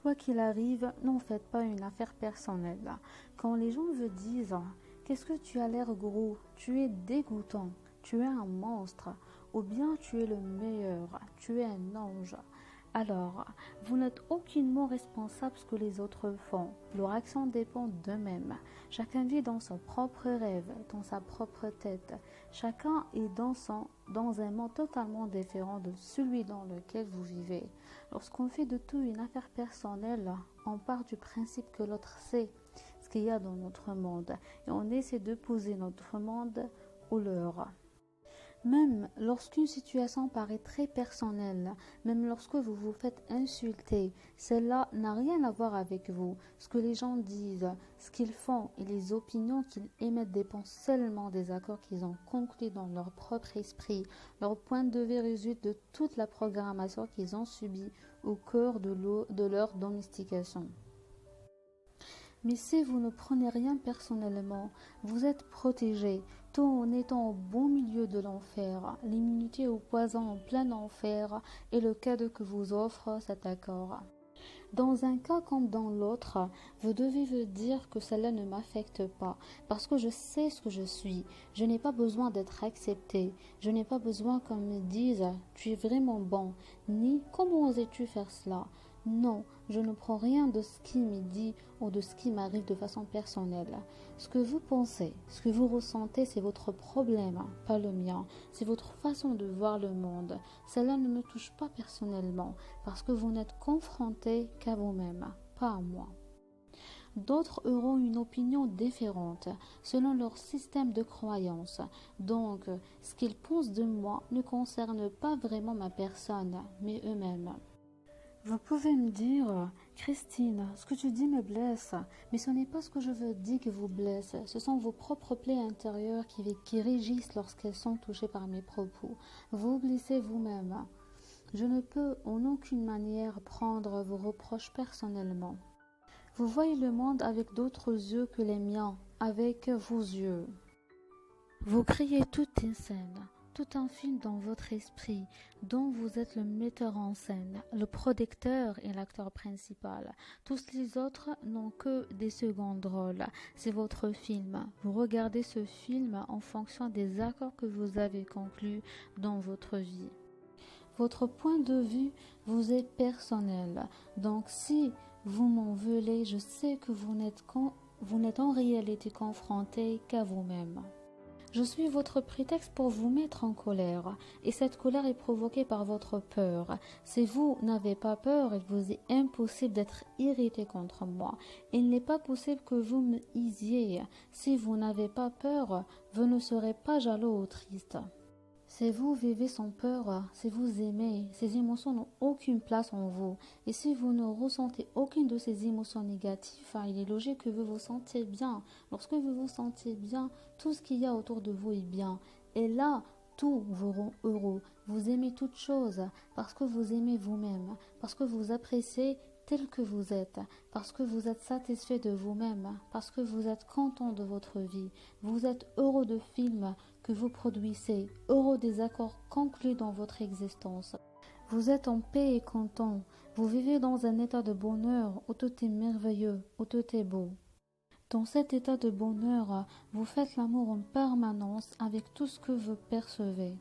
Quoi qu'il arrive, n'en faites pas une affaire personnelle. Quand les gens vous disent qu'est-ce que tu as l'air gros, tu es dégoûtant, tu es un monstre, ou bien tu es le meilleur, tu es un ange, alors vous n'êtes aucunement responsable de ce que les autres font. Leur action dépend d'eux-mêmes. Chacun vit dans son propre rêve, dans sa propre tête. Chacun est dans un monde totalement différent de celui dans lequel vous vivez. Lorsqu'on fait de tout une affaire personnelle, on part du principe que l'autre sait ce qu'il y a dans notre monde et on essaie de poser notre monde au leur. Même lorsqu'une situation paraît très personnelle, même lorsque vous vous faites insulter, cela n'a rien à voir avec vous. Ce que les gens disent, ce qu'ils font et les opinions qu'ils émettent dépendent seulement des accords qu'ils ont conclus dans leur propre esprit. Leur point de vue résulte de toute la programmation qu'ils ont subie au cœur de leur domestication. Mais si vous ne prenez rien personnellement, vous êtes protégé, tout en étant au bon milieu de l'enfer. L'immunité au poison en plein enfer est le cadeau que vous offre cet accord. Dans un cas comme dans l'autre, vous devez vous dire que cela ne m'affecte pas, parce que je sais ce que je suis. Je n'ai pas besoin d'être accepté. Je n'ai pas besoin qu'on me dise « tu es vraiment bon », ni « comment osais-tu faire cela ?» Non, je ne prends rien de ce qui m'est dit ou de ce qui m'arrive de façon personnelle. Ce que vous pensez, ce que vous ressentez, c'est votre problème, pas le mien. C'est votre façon de voir le monde. Cela ne me touche pas personnellement, parce que vous n'êtes confronté qu'à vous-même, pas à moi. D'autres auront une opinion différente selon leur système de croyance. Donc, ce qu'ils pensent de moi ne concerne pas vraiment ma personne, mais eux-mêmes. Vous pouvez me dire, Christine, ce que tu dis me blesse, mais ce n'est pas ce que je veux dire qui vous blesse, ce sont vos propres plaies intérieures qui régissent lorsqu'elles sont touchées par mes propos. Vous blessez vous-même. Je ne peux en aucune manière prendre vos reproches personnellement. Vous voyez le monde avec d'autres yeux que les miens, avec vos yeux. Vous créez toute une scène. Tout un film dans votre esprit, dont vous êtes le metteur en scène, le producteur et l'acteur principal. Tous les autres n'ont que des secondes rôles. C'est votre film. Vous regardez ce film en fonction des accords que vous avez conclus dans votre vie. Votre point de vue vous est personnel. Donc si vous m'en voulez, je sais que vous n'êtes en réalité confronté qu'à vous-même. Je suis votre prétexte pour vous mettre en colère, et cette colère est provoquée par votre peur. Si vous n'avez pas peur, il vous est impossible d'être irrité contre moi. Il n'est pas possible que vous me haïsiez. Si vous n'avez pas peur, vous ne serez pas jaloux ou triste. Si vous vivez sans peur, si vous aimez, ces émotions n'ont aucune place en vous. Et si vous ne ressentez aucune de ces émotions négatives, il est logique que vous vous sentiez bien. Lorsque vous vous sentez bien, tout ce qu'il y a autour de vous est bien. Et là, tout vous rend heureux. Vous aimez toutes choses parce que vous aimez vous-même, parce que vous appréciez tel que vous êtes, parce que vous êtes satisfait de vous-même, parce que vous êtes content de votre vie, vous êtes heureux de films que vous produisez, heureux des accords conclus dans votre existence. Vous êtes en paix et content, vous vivez dans un état de bonheur où tout est merveilleux, où tout est beau. Dans cet état de bonheur, vous faites l'amour en permanence avec tout ce que vous percevez.